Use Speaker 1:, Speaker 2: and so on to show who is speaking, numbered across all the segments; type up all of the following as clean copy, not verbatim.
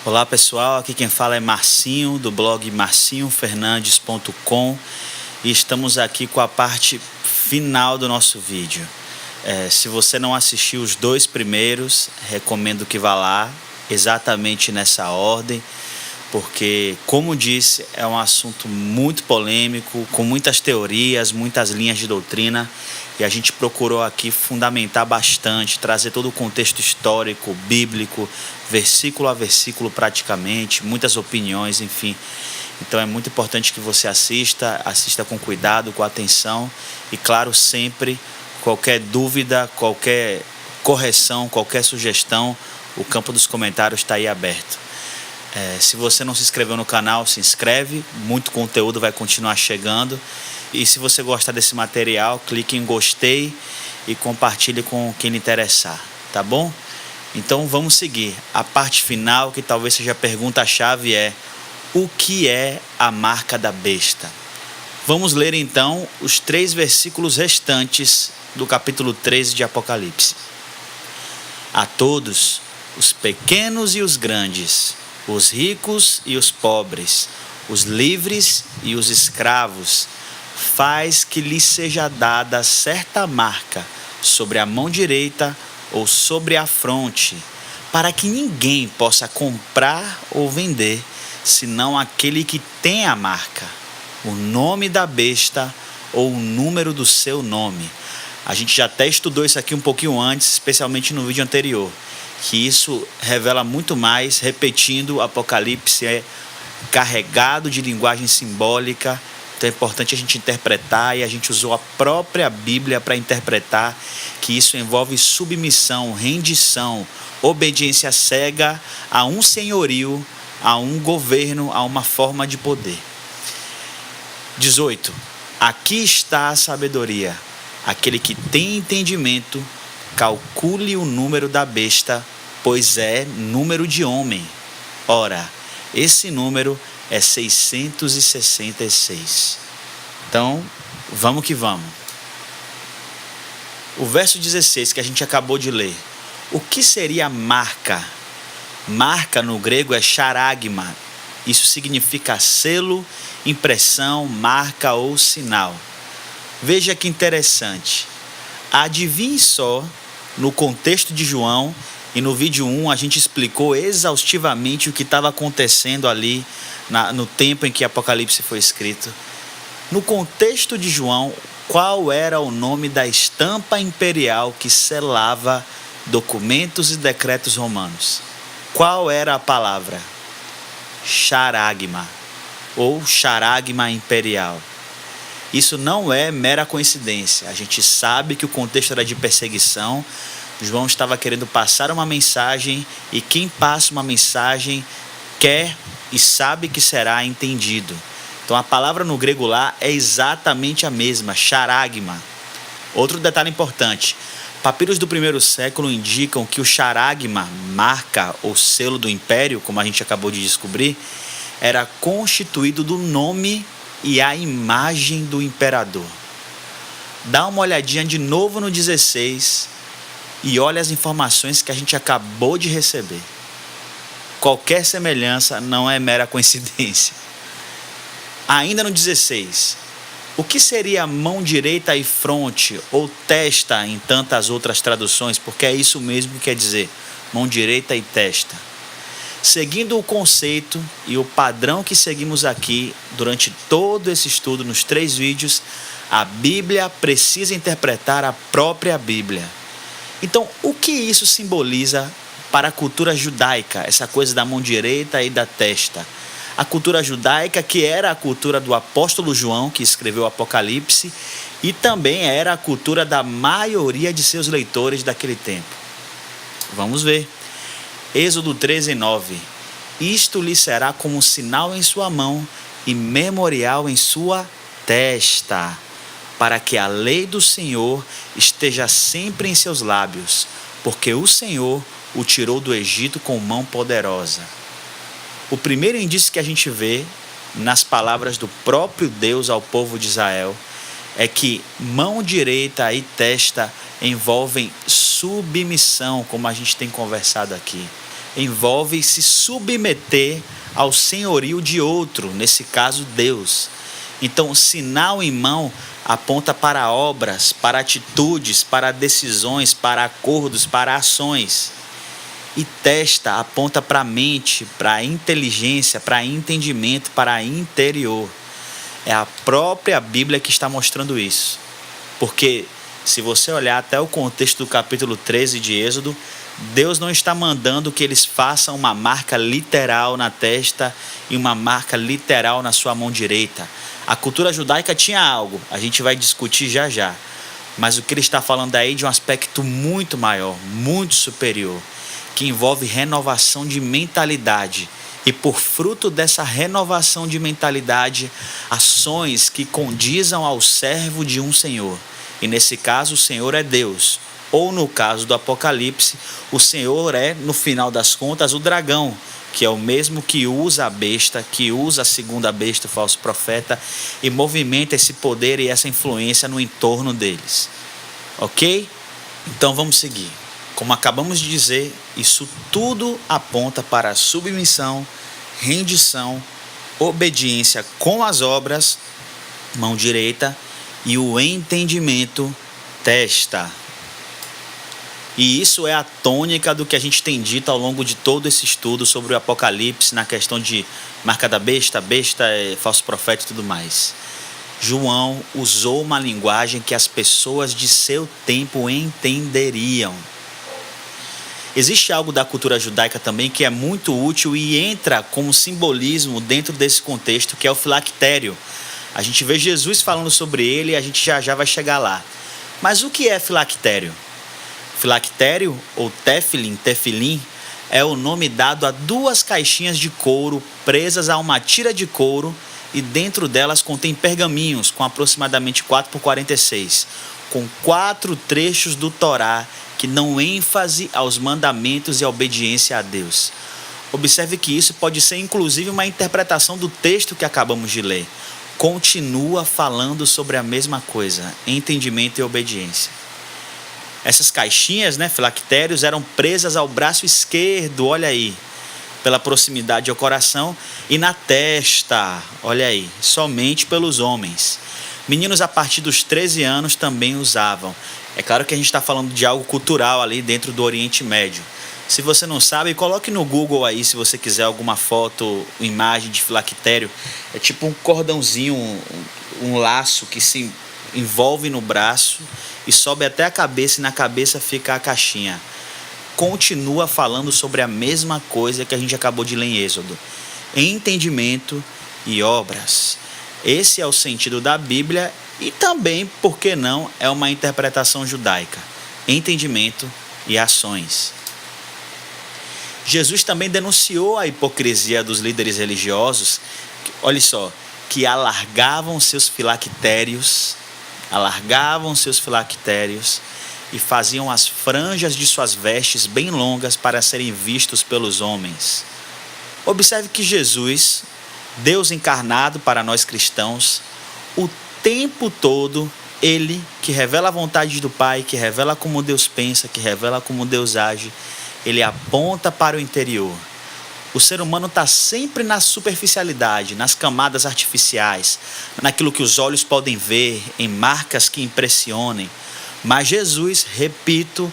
Speaker 1: Olá pessoal, aqui quem fala é Marcinho, do blog marcinhofernandes.com, e estamos aqui com a parte final do nosso vídeo. Se você não assistiu os 2 primeiros, recomendo que vá lá, exatamente nessa ordem, porque, como disse, é um assunto muito polêmico, com muitas teorias, muitas linhas de doutrina, e a gente procurou aqui fundamentar bastante, trazer todo o contexto histórico, bíblico, versículo a versículo praticamente, muitas opiniões, enfim. Então é muito importante que você assista com cuidado, com atenção, e claro, sempre, qualquer dúvida, qualquer correção, qualquer sugestão, o campo dos comentários está aí aberto. Se você não se inscreveu no canal, se inscreve, muito conteúdo vai continuar chegando. E se você gostar desse material, clique em gostei e compartilhe com quem lhe interessar, tá bom? Então vamos seguir. A parte final, que talvez seja a pergunta-chave, é: o que é a marca da besta? Vamos ler então os 3 versículos restantes do capítulo 13 de Apocalipse. A todos, os pequenos e os grandes, os ricos e os pobres, os livres e os escravos, faz que lhes seja dada certa marca sobre a mão direita ou sobre a fronte, para que ninguém possa comprar ou vender, senão aquele que tem a marca, o nome da besta ou o número do seu nome. A gente já até estudou isso aqui um pouquinho antes, especialmente no vídeo anterior, que isso revela muito mais, repetindo, o Apocalipse é carregado de linguagem simbólica. Então é importante a gente interpretar, e a gente usou a própria Bíblia para interpretar que isso envolve submissão, rendição, obediência cega a um senhorio, a um governo, a uma forma de poder. 18. Aqui está a sabedoria. Aquele que tem entendimento, calcule o número da besta, pois é número de homem. Ora, esse número é 666. Então, vamos que vamos. O verso 16 que a gente acabou de ler. O que seria marca? Marca no grego é charagma. Isso significa selo, impressão, marca ou sinal. Veja que interessante. Adivinhe só, no contexto de João, e no vídeo 1 a gente explicou exaustivamente o que estava acontecendo ali no tempo em que Apocalipse foi escrito. No contexto de João, qual era o nome da estampa imperial que selava documentos e decretos romanos? Qual era a palavra? Charagma, ou charagma imperial. Isso não é mera coincidência. A gente sabe que o contexto era de perseguição. João estava querendo passar uma mensagem, e quem passa uma mensagem quer e sabe que será entendido. Então a palavra no grego lá é exatamente a mesma, charagma. Outro detalhe importante: papiros do 1º século indicam que o charagma, marca ou selo do império, como a gente acabou de descobrir, era constituído do nome e a imagem do imperador. Dá uma olhadinha de novo no 16 e olha as informações que a gente acabou de receber. Qualquer semelhança não é mera coincidência. Ainda no 16, o que seria mão direita e fronte, ou testa em tantas outras traduções, porque é isso mesmo que quer dizer, mão direita e testa. Seguindo o conceito e o padrão que seguimos aqui durante todo esse estudo nos 3 vídeos, a Bíblia precisa interpretar a própria Bíblia. Então, o que isso simboliza para a cultura judaica, essa coisa da mão direita e da testa? A cultura judaica, que era a cultura do apóstolo João, que escreveu o Apocalipse, e também era a cultura da maioria de seus leitores daquele tempo. Vamos ver. Êxodo 13:9. Isto lhe será como sinal em sua mão e memorial em sua testa, para que a lei do Senhor esteja sempre em seus lábios, porque o Senhor o tirou do Egito com mão poderosa. O primeiro indício que a gente vê nas palavras do próprio Deus ao povo de Israel é que mão direita e testa envolvem submissão, como a gente tem conversado aqui. envolve se submeter ao senhorio de outro, nesse caso Deus. Então, sinal em mão aponta para obras, para atitudes, para decisões, para acordos, para ações. E testa aponta para a mente, para a inteligência, para entendimento, para interior. É a própria Bíblia que está mostrando isso. Porque se você olhar até o contexto do capítulo 13 de Êxodo, Deus não está mandando que eles façam uma marca literal na testa e uma marca literal na sua mão direita. A cultura judaica tinha algo, a gente vai discutir já já. Mas o que ele está falando aí é de um aspecto muito maior, muito superior, que envolve renovação de mentalidade. E por fruto dessa renovação de mentalidade, ações que condizam ao servo de um Senhor. E nesse caso, o Senhor é Deus. Ou no caso do Apocalipse, o Senhor é, no final das contas, o dragão, que é o mesmo que usa a besta, que usa a segunda besta, o falso profeta, e movimenta esse poder e essa influência no entorno deles. Ok? Então vamos seguir. Como acabamos de dizer, isso tudo aponta para a submissão, rendição, obediência com as obras, mão direita, e o entendimento, testa. E isso é a tônica do que a gente tem dito ao longo de todo esse estudo sobre o Apocalipse, na questão de marca da besta, falso profeta e tudo mais. João usou uma linguagem que as pessoas de seu tempo entenderiam. Existe algo da cultura judaica também que é muito útil e entra como simbolismo dentro desse contexto, que é o filactério. A gente vê Jesus falando sobre ele e a gente já vai chegar lá. Mas o que é filactério? Filactério, ou tefilim, é o nome dado a duas caixinhas de couro presas a uma tira de couro e dentro delas contém pergaminhos com aproximadamente 4x46, com 4 trechos do Torá que dão ênfase aos mandamentos e à obediência a Deus. Observe que isso pode ser inclusive uma interpretação do texto que acabamos de ler. Continua falando sobre a mesma coisa, entendimento e obediência. Essas caixinhas, filactérios, eram presas ao braço esquerdo, olha aí, pela proximidade ao coração, e na testa, olha aí, somente pelos homens. Meninos a partir dos 13 anos também usavam. É claro que a gente está falando de algo cultural ali dentro do Oriente Médio. Se você não sabe, coloque no Google aí, se você quiser alguma foto, imagem de filactério. É tipo um cordãozinho, um laço que se envolve no braço e sobe até a cabeça, e na cabeça fica a caixinha. Continua falando sobre a mesma coisa que a gente acabou de ler em Êxodo. Entendimento e obras. Esse é o sentido da Bíblia e também, por que não, é uma interpretação judaica. Entendimento e ações. Jesus também denunciou a hipocrisia dos líderes religiosos, olha só, que alargavam seus filactérios e faziam as franjas de suas vestes bem longas para serem vistos pelos homens. Observe que Jesus, Deus encarnado para nós cristãos, o tempo todo, ele que revela a vontade do Pai, que revela como Deus pensa, que revela como Deus age, ele aponta para o interior. O ser humano está sempre na superficialidade, nas camadas artificiais, naquilo que os olhos podem ver, em marcas que impressionem. Mas Jesus, repito,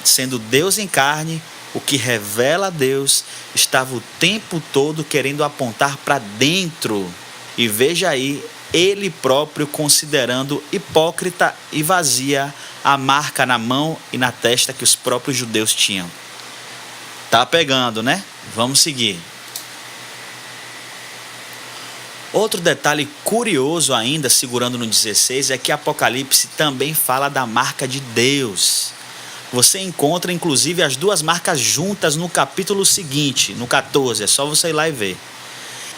Speaker 1: sendo Deus em carne, o que revela a Deus, estava o tempo todo querendo apontar para dentro. E veja aí, ele próprio considerando hipócrita e vazia a marca na mão e na testa que os próprios judeus tinham. Tá pegando, né? Vamos seguir. Outro detalhe curioso ainda, segurando no 16, é que Apocalipse também fala da marca de Deus. Você encontra inclusive as duas marcas juntas no capítulo seguinte, no 14, é só você ir lá e ver.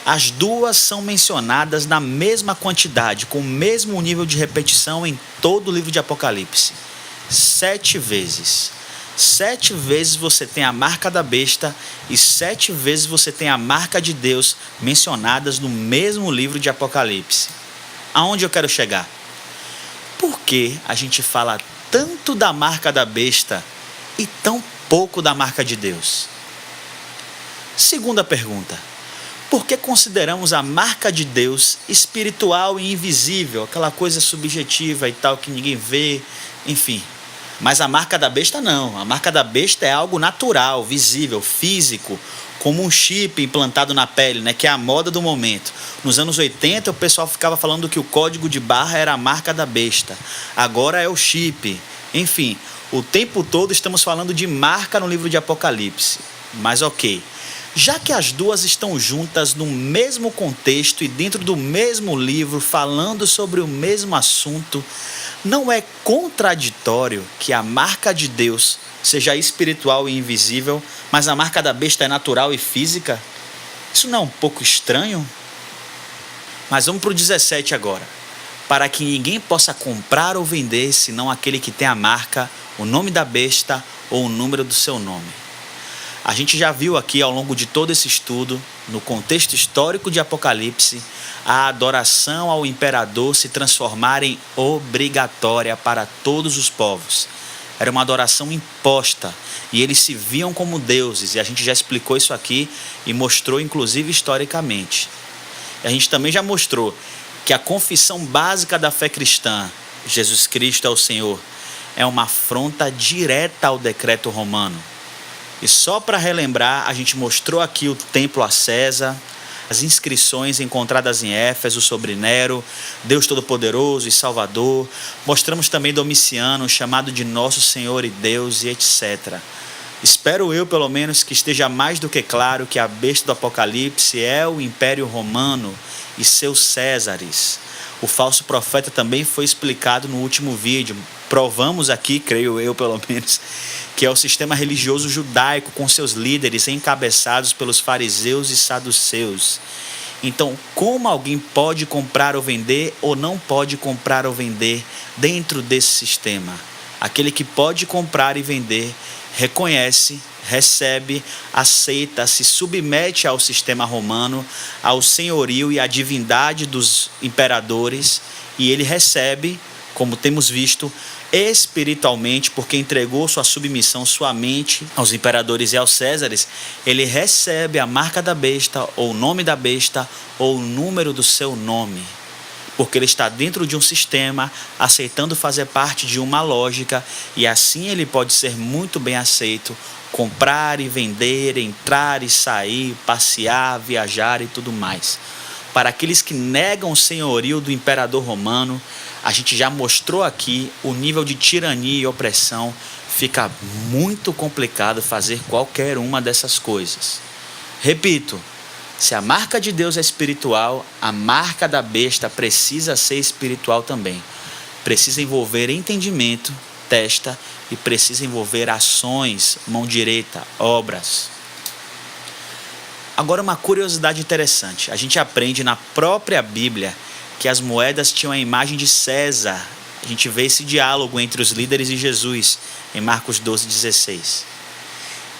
Speaker 1: As duas são mencionadas na mesma quantidade, com o mesmo nível de repetição em todo o livro de Apocalipse. 7 vezes. 7 vezes você tem a marca da besta e 7 vezes você tem a marca de Deus mencionadas no mesmo livro de Apocalipse. Aonde eu quero chegar? Por que a gente fala tanto da marca da besta e tão pouco da marca de Deus? Segunda pergunta: por que consideramos a marca de Deus espiritual e invisível, aquela coisa subjetiva e tal que ninguém vê, enfim? Mas a marca da besta não. A marca da besta é algo natural, visível, físico, como um chip implantado na pele, né, que é a moda do momento. Nos anos 80, o pessoal ficava falando que o código de barra era a marca da besta. Agora é o chip. Enfim, o tempo todo estamos falando de marca no livro de Apocalipse. Mas ok. Já que as duas estão juntas no mesmo contexto e dentro do mesmo livro, falando sobre o mesmo assunto, não é contraditório que a marca de Deus seja espiritual e invisível, mas a marca da besta é natural e física? Isso não é um pouco estranho? Mas vamos para o 17 agora. Para que ninguém possa comprar ou vender, senão aquele que tem a marca, o nome da besta ou o número do seu nome. A gente já viu aqui ao longo de todo esse estudo, no contexto histórico de Apocalipse, a adoração ao imperador se transformar em obrigatória para todos os povos. Era uma adoração imposta e eles se viam como deuses, e a gente já explicou isso aqui e mostrou inclusive historicamente. E a gente também já mostrou que a confissão básica da fé cristã, Jesus Cristo é o Senhor, é uma afronta direta ao decreto romano. E só para relembrar, a gente mostrou aqui o templo a César, as inscrições encontradas em Éfeso sobre Nero, Deus Todo-Poderoso e Salvador. Mostramos também Domiciano, chamado de Nosso Senhor e Deus, e etc. Espero eu, pelo menos, que esteja mais do que claro que a besta do Apocalipse é o Império Romano e seus Césares. O falso profeta também foi explicado no último vídeo. Provamos aqui, creio eu pelo menos, que é o sistema religioso judaico com seus líderes encabeçados pelos fariseus e saduceus. Então, como alguém pode comprar ou vender ou não pode comprar ou vender dentro desse sistema? Aquele que pode comprar e vender reconhece, recebe, aceita, se submete ao sistema romano, ao senhorio e à divindade dos imperadores, e ele recebe, como temos visto, espiritualmente, porque entregou sua submissão, sua mente aos imperadores e aos Césares, ele recebe a marca da besta, ou o nome da besta, ou o número do seu nome. Porque ele está dentro de um sistema, aceitando fazer parte de uma lógica, e assim ele pode ser muito bem aceito, comprar e vender, entrar e sair, passear, viajar e tudo mais. Para aqueles que negam o senhorio do imperador romano, a gente já mostrou aqui o nível de tirania e opressão. Fica muito complicado fazer qualquer uma dessas coisas. Repito, se a marca de Deus é espiritual, a marca da besta precisa ser espiritual também. Precisa envolver entendimento, testa, e precisa envolver ações, mão direita, obras. Agora, uma curiosidade interessante. A gente aprende na própria Bíblia que as moedas tinham a imagem de César. A gente vê esse diálogo entre os líderes e Jesus em Marcos 12,16.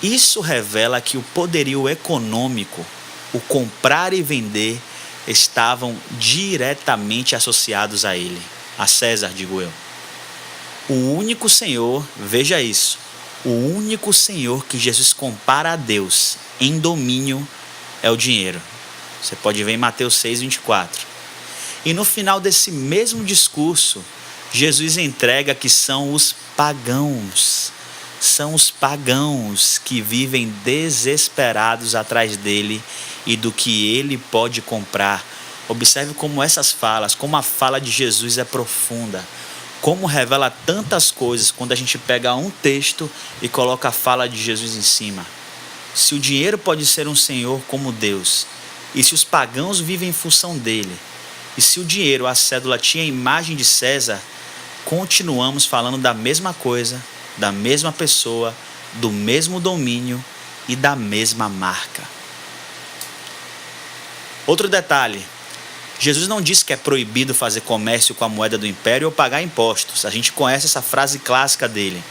Speaker 1: Isso revela que o poderio econômico, o comprar e vender, estavam diretamente associados a ele, a César, digo eu. O único Senhor, veja isso, o único Senhor que Jesus compara a Deus em domínio é o dinheiro. Você pode ver em Mateus 6,24. E no final desse mesmo discurso, Jesus entrega que são os pagãos. São os pagãos que vivem desesperados atrás dele e do que ele pode comprar. Observe como essas falas, como a fala de Jesus é profunda. Como revela tantas coisas quando a gente pega um texto e coloca a fala de Jesus em cima. Se o dinheiro pode ser um senhor como Deus, e se os pagãos vivem em função dele, e se o dinheiro, a cédula, tinha a imagem de César, continuamos falando da mesma coisa, da mesma pessoa, do mesmo domínio e da mesma marca. Outro detalhe, Jesus não disse que é proibido fazer comércio com a moeda do império ou pagar impostos. A gente conhece essa frase clássica dele: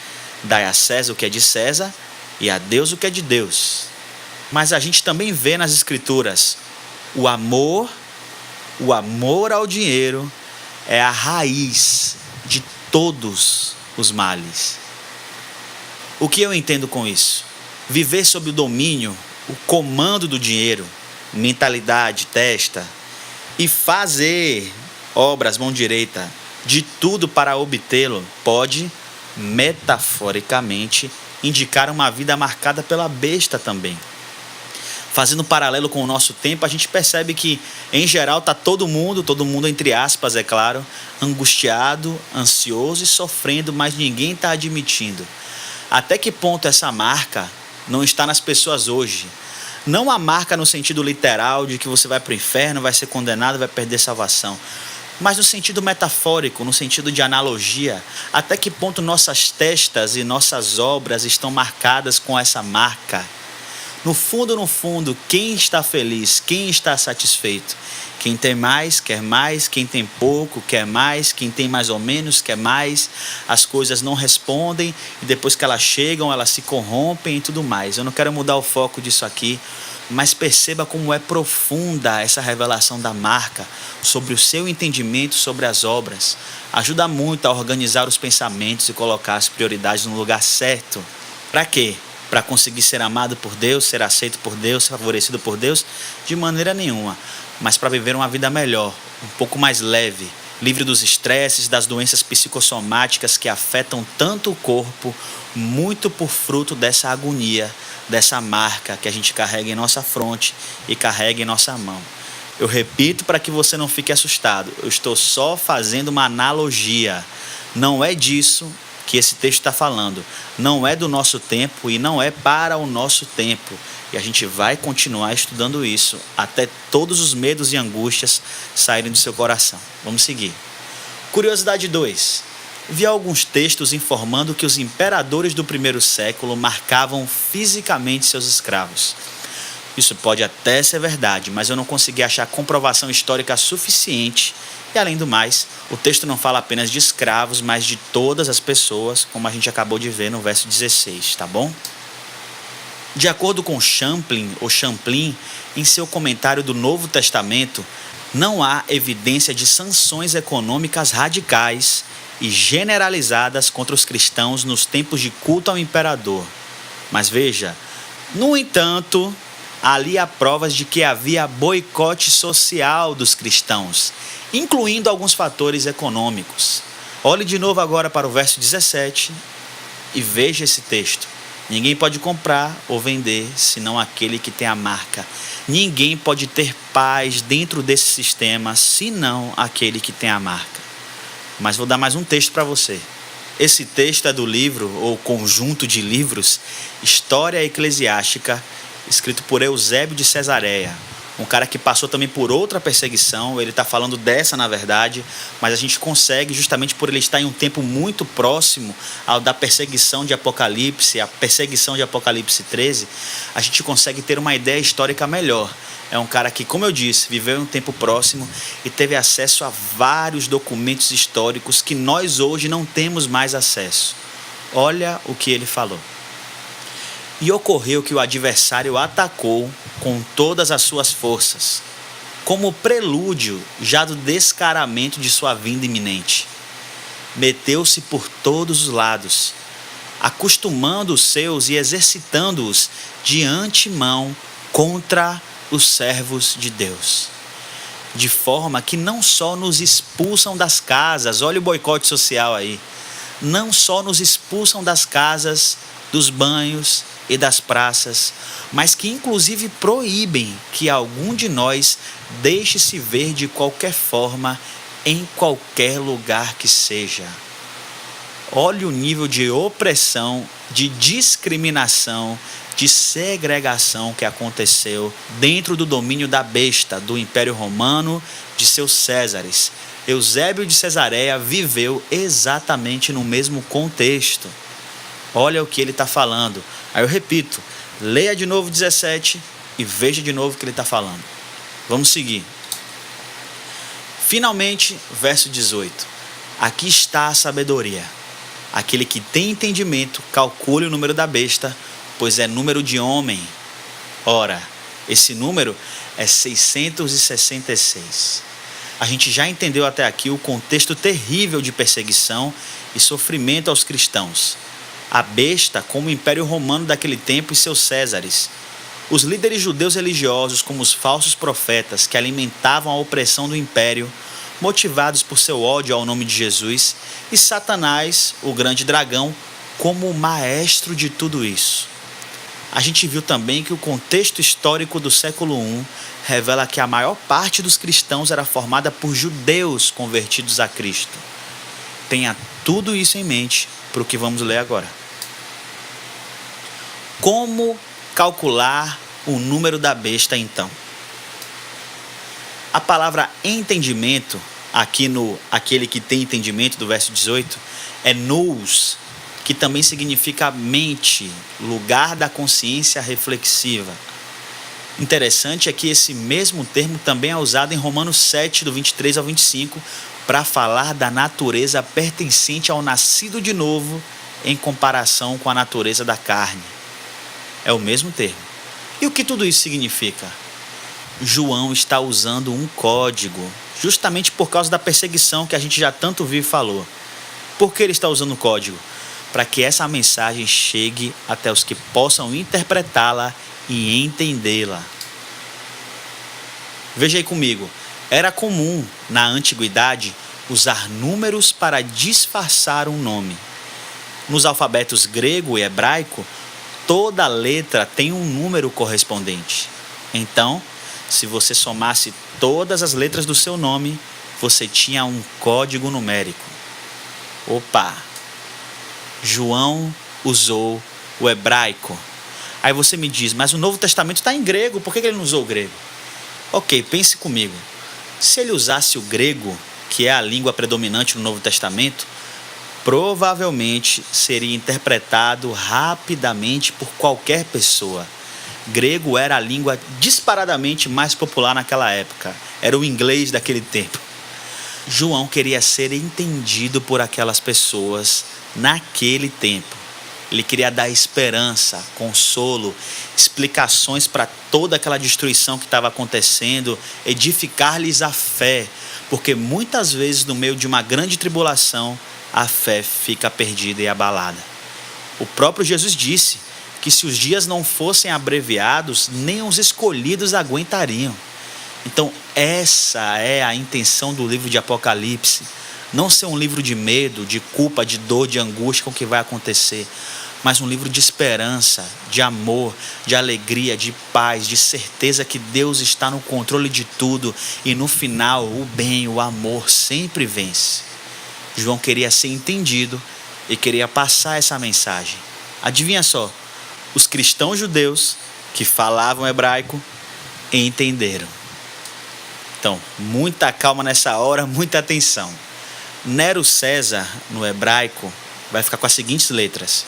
Speaker 1: dai a César o que é de César e a Deus o que é de Deus. Mas a gente também vê nas escrituras o amor ao dinheiro é a raiz de todos os males. O que eu entendo com isso? Viver sob o domínio, o comando do dinheiro, mentalidade, testa, e fazer obras, mão direita, de tudo para obtê-lo, pode, metaforicamente, indicar uma vida marcada pela besta também. Fazendo um paralelo com o nosso tempo, a gente percebe que, em geral, está todo mundo entre aspas, é claro, angustiado, ansioso e sofrendo, mas ninguém está admitindo. Até que ponto essa marca não está nas pessoas hoje? Não a marca no sentido literal de que você vai para o inferno, vai ser condenado, vai perder salvação. Mas no sentido metafórico, no sentido de analogia, até que ponto nossas testas e nossas obras estão marcadas com essa marca? No fundo, quem está feliz, quem está satisfeito? Quem tem mais, quer mais, quem tem pouco, quer mais, quem tem mais ou menos, quer mais. As coisas não respondem e depois que elas chegam, elas se corrompem e tudo mais. Eu não quero mudar o foco disso aqui, mas perceba como é profunda essa revelação da marca sobre o seu entendimento sobre as obras. Ajuda muito a organizar os pensamentos e colocar as prioridades no lugar certo. Para quê? Para conseguir ser amado por Deus, ser aceito por Deus, ser favorecido por Deus? De maneira nenhuma, mas para viver uma vida melhor, um pouco mais leve, livre dos estresses, das doenças psicossomáticas que afetam tanto o corpo, muito por fruto dessa agonia, dessa marca que a gente carrega em nossa fronte e carrega em nossa mão. Eu repito para que você não fique assustado, eu estou só fazendo uma analogia, não é disso que esse texto está falando, não é do nosso tempo e não é para o nosso tempo. E a gente vai continuar estudando isso até todos os medos e angústias saírem do seu coração. Vamos seguir. Curiosidade 2. Vi alguns textos informando que os imperadores do primeiro século marcavam fisicamente seus escravos. Isso pode até ser verdade, mas eu não consegui achar comprovação histórica suficiente. E além do mais, o texto não fala apenas de escravos, mas de todas as pessoas, como a gente acabou de ver no verso 16, tá bom? De acordo com Champlin, em seu comentário do Novo Testamento, não há evidência de sanções econômicas radicais e generalizadas contra os cristãos nos tempos de culto ao imperador. Mas veja, no entanto, ali há provas de que havia boicote social dos cristãos, incluindo alguns fatores econômicos. Olhe de novo agora para o verso 17 e veja esse texto. Ninguém pode comprar ou vender senão aquele que tem a marca. Ninguém pode ter paz dentro desse sistema senão aquele que tem a marca. Mas vou dar mais um texto para você. Esse texto é do livro, ou conjunto de livros, História Eclesiástica, escrito por Eusébio de Cesareia. Um cara que passou também por outra perseguição, ele está falando dessa na verdade, mas a gente consegue, justamente por ele estar em um tempo muito próximo ao da perseguição de Apocalipse, a perseguição de Apocalipse 13, a gente consegue ter uma ideia histórica melhor. É um cara que, como eu disse, viveu em um tempo próximo e teve acesso a vários documentos históricos que nós hoje não temos mais acesso. Olha o que ele falou. E ocorreu que o adversário atacou com todas as suas forças, como prelúdio já do descaramento de sua vinda iminente. Meteu-se por todos os lados, acostumando os seus e exercitando-os de antemão contra os servos de Deus. De forma que não só nos expulsam das casas, olha o boicote social aí, não só nos expulsam das casas, dos banhos e das praças, mas que inclusive proíbem que algum de nós deixe se ver de qualquer forma, em qualquer lugar que seja. Olha o nível de opressão, de discriminação, de segregação que aconteceu dentro do domínio da besta, do Império Romano, de seus Césares. Eusébio de Cesareia viveu exatamente no mesmo contexto. Olha o que ele está falando. Aí eu repito, leia de novo 17 e veja de novo o que ele está falando. Vamos seguir. Finalmente, verso 18. Aqui está a sabedoria. Aquele que tem entendimento, calcule o número da besta, pois é número de homem. Ora, esse número é 666. A gente já entendeu até aqui o contexto terrível de perseguição e sofrimento aos cristãos. A besta como o Império Romano daquele tempo e seus Césares. Os líderes judeus religiosos, como os falsos profetas que alimentavam a opressão do império, motivados por seu ódio ao nome de Jesus, e Satanás, o grande dragão, como o maestro de tudo isso. A gente viu também que o contexto histórico do século I revela que a maior parte dos cristãos era formada por judeus convertidos a Cristo. Tenha tudo isso em mente para o que vamos ler agora. Como calcular o número da besta, então? A palavra entendimento, aqui no aquele que tem entendimento, do verso 18, é nous, que também significa mente, lugar da consciência reflexiva. Interessante é que esse mesmo termo também é usado em Romanos 7, do 23 ao 25, para falar da natureza pertencente ao nascido de novo em comparação com a natureza da carne. É o mesmo termo. E o que tudo isso significa? João está usando um código, justamente por causa da perseguição que a gente já tanto viu e falou. Por que ele está usando o código? Para que essa mensagem chegue até os que possam interpretá-la e entendê-la. Veja aí comigo, era comum, na antiguidade, usar números para disfarçar um nome. Nos alfabetos grego e hebraico, toda letra tem um número correspondente. Então, se você somasse todas as letras do seu nome, você tinha um código numérico. Opa! João usou o hebraico. Aí você me diz, mas o Novo Testamento está em grego, por que ele não usou o grego? Ok, pense comigo. Se ele usasse o grego, que é a língua predominante no Novo Testamento, provavelmente seria interpretado rapidamente por qualquer pessoa. Grego era a língua disparadamente mais popular naquela época. Era o inglês daquele tempo. João queria ser entendido por aquelas pessoas naquele tempo. Ele queria dar esperança, consolo, explicações para toda aquela destruição que estava acontecendo, edificar-lhes a fé, porque muitas vezes no meio de uma grande tribulação, a fé fica perdida e abalada. O próprio Jesus disse que se os dias não fossem abreviados, nem os escolhidos aguentariam. Então essa é a intenção do livro de Apocalipse. Não ser um livro de medo, de culpa, de dor, de angústia com o que vai acontecer, mas um livro de esperança, de amor, de alegria, de paz, de certeza que Deus está no controle de tudo e no final o bem, o amor sempre vence. João queria ser entendido e queria passar essa mensagem. Adivinha só, os cristãos judeus que falavam hebraico entenderam. Então, muita calma nessa hora, muita atenção. Nero César, no hebraico, vai ficar com as seguintes letras: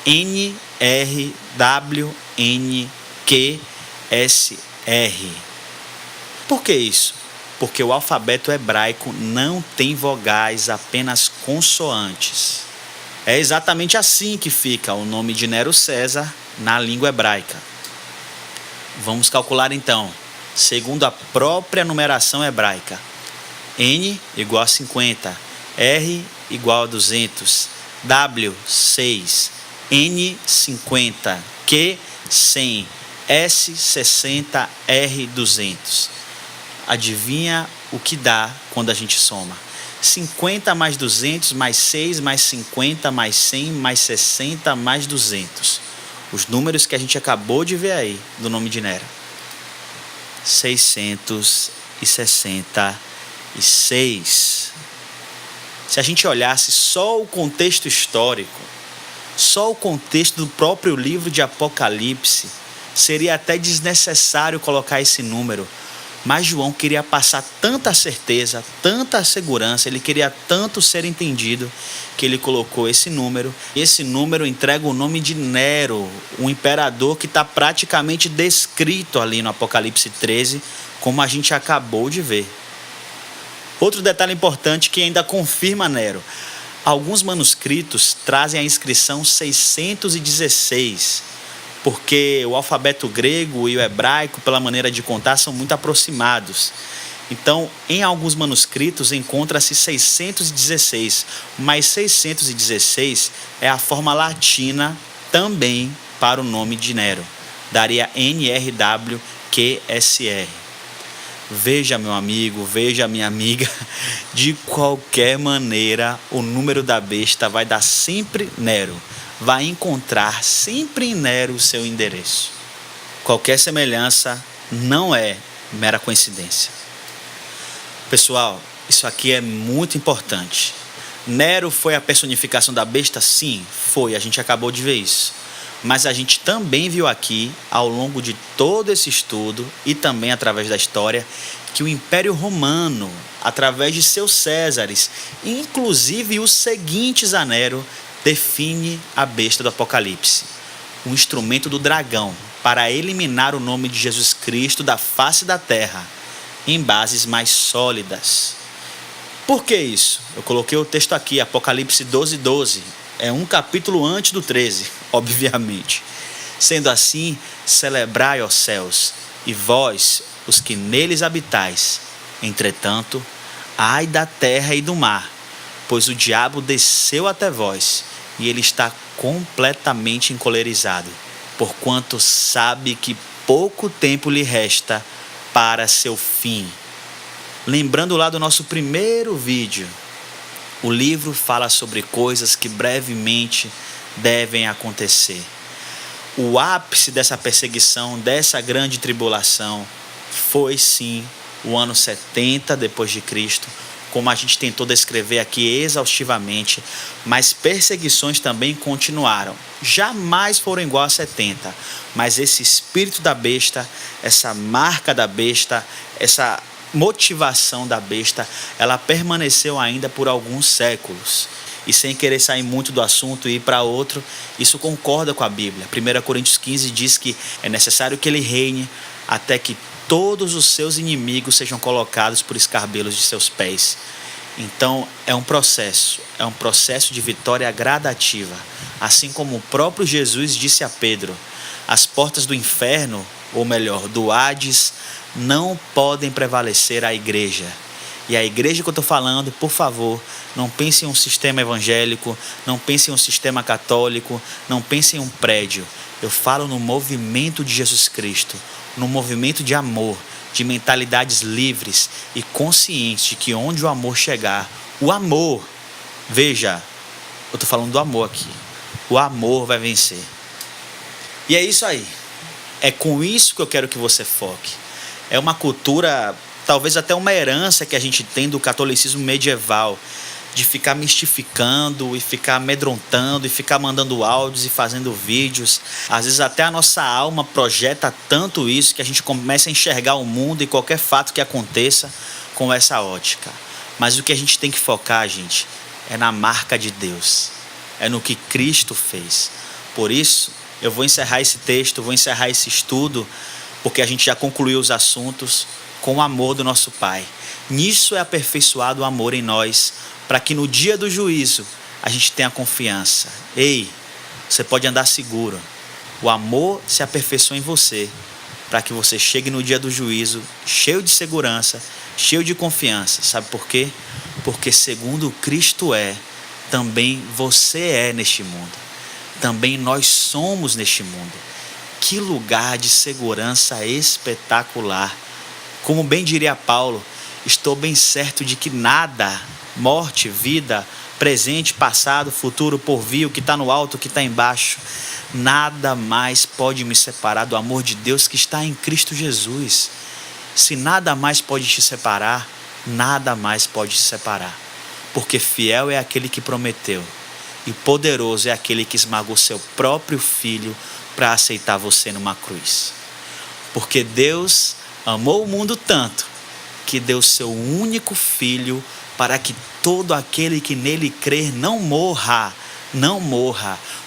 Speaker 1: NRWNQSR. Por que isso? Porque o alfabeto hebraico não tem vogais, apenas consoantes. É exatamente assim que fica o nome de Nero César na língua hebraica. Vamos calcular então, segundo a própria numeração hebraica. N igual a 50, R igual a 200, W 6, N 50, Q 100, S 60, R 200. Adivinha o que dá quando a gente soma? 50 mais 200 mais 6 mais 50 mais 100 mais 60 mais 200. Os números que a gente acabou de ver aí do nome de Nero. 666. Se a gente olhasse só o contexto histórico, só o contexto do próprio livro de Apocalipse, seria até desnecessário colocar esse número. Mas João queria passar tanta certeza, tanta segurança, ele queria tanto ser entendido, que ele colocou esse número. E esse número entrega o nome de Nero, um imperador que está praticamente descrito ali no Apocalipse 13, como a gente acabou de ver. Outro detalhe importante que ainda confirma Nero: alguns manuscritos trazem a inscrição 616, porque o alfabeto grego e o hebraico, pela maneira de contar, são muito aproximados. Então, em alguns manuscritos encontra-se 616, mas 616 é a forma latina também para o nome de Nero. daria NRWQSR. Veja, meu amigo, veja, minha amiga, de qualquer maneira, o número da besta vai dar sempre Nero, vai encontrar sempre em Nero o seu endereço. Qualquer semelhança não é mera coincidência. Pessoal, isso aqui é muito importante. Nero foi a personificação da besta? Sim, foi, a gente acabou de ver isso. Mas a gente também viu aqui, ao longo de todo esse estudo e também através da história, que o Império Romano, através de seus Césares, inclusive os seguintes a Nero, define a besta do Apocalipse, um instrumento do dragão para eliminar o nome de Jesus Cristo da face da terra, em bases mais sólidas. Por que isso? Eu coloquei o texto aqui, Apocalipse 12:12. É um capítulo antes do 13, obviamente. Sendo assim, celebrai, ó céus, e vós, os que neles habitais. Entretanto, ai da terra e do mar, pois o diabo desceu até vós, e ele está completamente encolerizado, porquanto sabe que pouco tempo lhe resta para seu fim. Lembrando lá do nosso primeiro vídeo, o livro fala sobre coisas que brevemente devem acontecer. O ápice dessa perseguição, dessa grande tribulação, foi sim o ano 70 depois de Cristo, como a gente tentou descrever aqui exaustivamente, mas perseguições também continuaram. Jamais foram igual a 70, mas esse espírito da besta, essa marca da besta, essa motivação da besta, ela permaneceu ainda por alguns séculos. E sem querer sair muito do assunto e ir para outro, isso concorda com a Bíblia. 1 Coríntios 15 diz que é necessário que ele reine até que todos os seus inimigos sejam colocados por escarbelos de seus pés. Então é um processo de vitória gradativa. Assim como o próprio Jesus disse a Pedro, as portas do inferno, ou melhor, do Hades, não podem prevalecer a igreja. E a igreja que eu estou falando, por favor, não pense em um sistema evangélico, não pense em um sistema católico, não pense em um prédio. Eu falo no movimento de Jesus Cristo, no movimento de amor, de mentalidades livres e conscientes de que onde o amor chegar, o amor, veja, eu estou falando do amor aqui, o amor vai vencer. E é isso aí, é com isso que eu quero que você foque. É uma cultura, talvez até uma herança que a gente tem do catolicismo medieval, de ficar mistificando e ficar amedrontando e ficar mandando áudios e fazendo vídeos. Às vezes até a nossa alma projeta tanto isso que a gente começa a enxergar o mundo e qualquer fato que aconteça com essa ótica. Mas o que a gente tem que focar, gente, é na marca de Deus, é no que Cristo fez. Por isso, eu vou encerrar esse texto, vou encerrar esse estudo, porque a gente já concluiu os assuntos com o amor do nosso Pai. Nisso é aperfeiçoado o amor em nós, para que no dia do juízo a gente tenha confiança. Ei, você pode andar seguro. O amor se aperfeiçoa em você, para que você chegue no dia do juízo cheio de segurança, cheio de confiança. Sabe por quê? Porque segundo Cristo é, também você é neste mundo. Também nós somos neste mundo. Que lugar de segurança espetacular. Como bem diria Paulo, estou bem certo de que nada, morte, vida, presente, passado, futuro, porvir, o que está no alto, o que está embaixo, nada mais pode me separar do amor de Deus que está em Cristo Jesus. Se nada mais pode te separar, nada mais pode te separar. Porque fiel é aquele que prometeu e poderoso é aquele que esmagou seu próprio filho para aceitar você numa cruz. Porque Deus amou o mundo tanto que deu seu único filho para que todo aquele que nele crer não morra,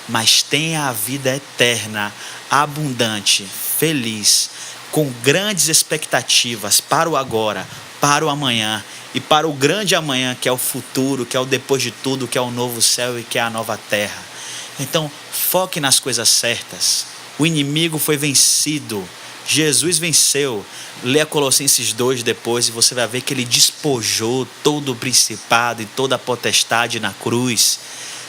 Speaker 1: mas tenha a vida eterna, abundante, feliz, com grandes expectativas para o agora, para o amanhã e para o grande amanhã, que é o futuro, que é o depois de tudo, que é o novo céu e que é a nova terra. Então, foque nas coisas certas. O inimigo foi vencido. Jesus venceu. Leia Colossenses 2 depois e você vai ver que ele despojou todo o principado e toda a potestade na cruz.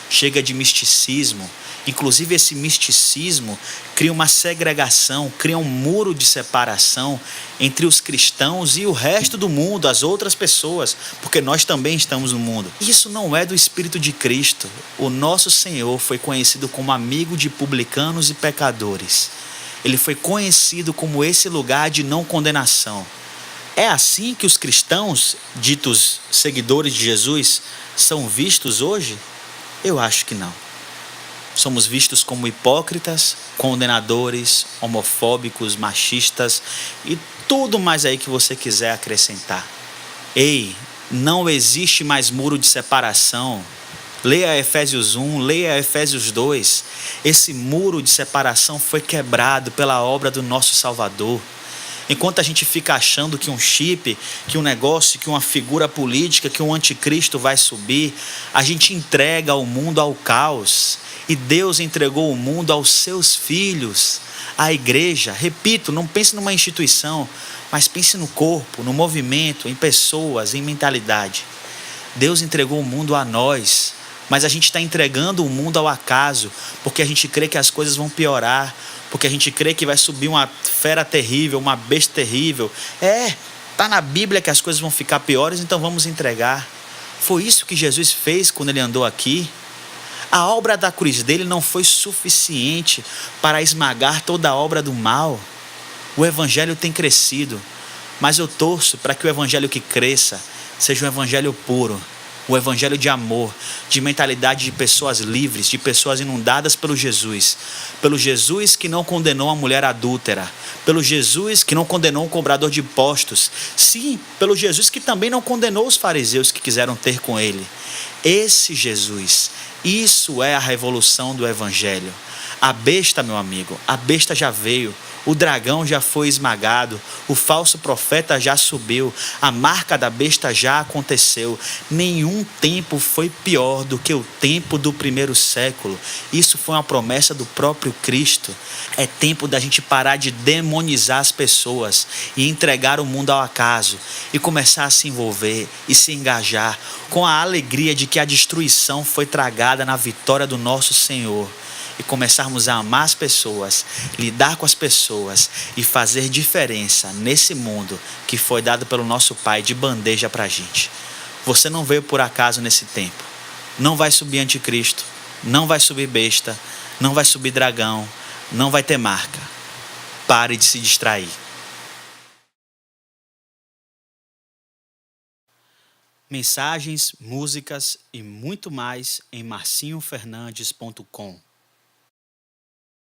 Speaker 1: Chega de misticismo. Inclusive esse misticismo cria uma segregação, cria um muro de separação entre os cristãos e o resto do mundo, as outras pessoas, porque nós também estamos no mundo. Isso não é do Espírito de Cristo. O nosso Senhor foi conhecido como amigo de publicanos e pecadores. Ele foi conhecido como esse lugar de não condenação. É assim que os cristãos, ditos seguidores de Jesus, são vistos hoje? Eu acho que não. Somos vistos como hipócritas, condenadores, homofóbicos, machistas e tudo mais aí que você quiser acrescentar. Ei, não existe mais muro de separação. Leia Efésios 1, leia Efésios 2. Esse muro de separação foi quebrado pela obra do nosso Salvador. Enquanto a gente fica achando que um chip, que um negócio, que uma figura política, que um anticristo vai subir, a gente entrega o mundo ao caos. E Deus entregou o mundo aos seus filhos, à igreja. Repito, não pense numa instituição, mas pense no corpo, no movimento, em pessoas, em mentalidade. Deus entregou o mundo a nós, mas a gente está entregando o mundo ao acaso, porque a gente crê que as coisas vão piorar, porque a gente crê que vai subir uma fera terrível, uma besta terrível. Está na Bíblia que as coisas vão ficar piores, então vamos entregar. Foi isso que Jesus fez quando ele andou aqui. A obra da cruz dele não foi suficiente para esmagar toda a obra do mal. O evangelho tem crescido, mas eu torço para que o evangelho que cresça seja um evangelho puro, um evangelho de amor, de mentalidade de pessoas livres, de pessoas inundadas pelo Jesus que não condenou a mulher adúltera, pelo Jesus que não condenou o cobrador de impostos, sim, pelo Jesus que também não condenou os fariseus que quiseram ter com ele. Esse Jesus, isso é a revolução do evangelho. A besta, meu amigo, a besta já veio. O dragão já foi esmagado, o falso profeta já subiu, a marca da besta já aconteceu. Nenhum tempo foi pior do que o tempo do primeiro século. Isso foi uma promessa do próprio Cristo. É tempo da gente parar de demonizar as pessoas e entregar o mundo ao acaso e começar a se envolver e se engajar com a alegria de que a destruição foi tragada na vitória do nosso Senhor. E começarmos a amar as pessoas, lidar com as pessoas e fazer diferença nesse mundo que foi dado pelo nosso Pai de bandeja para a gente. Você não veio por acaso nesse tempo. Não vai subir anticristo, não vai subir besta, não vai subir dragão, não vai ter marca. Pare de se distrair. Mensagens, músicas e muito mais em marcinhofernandes.com.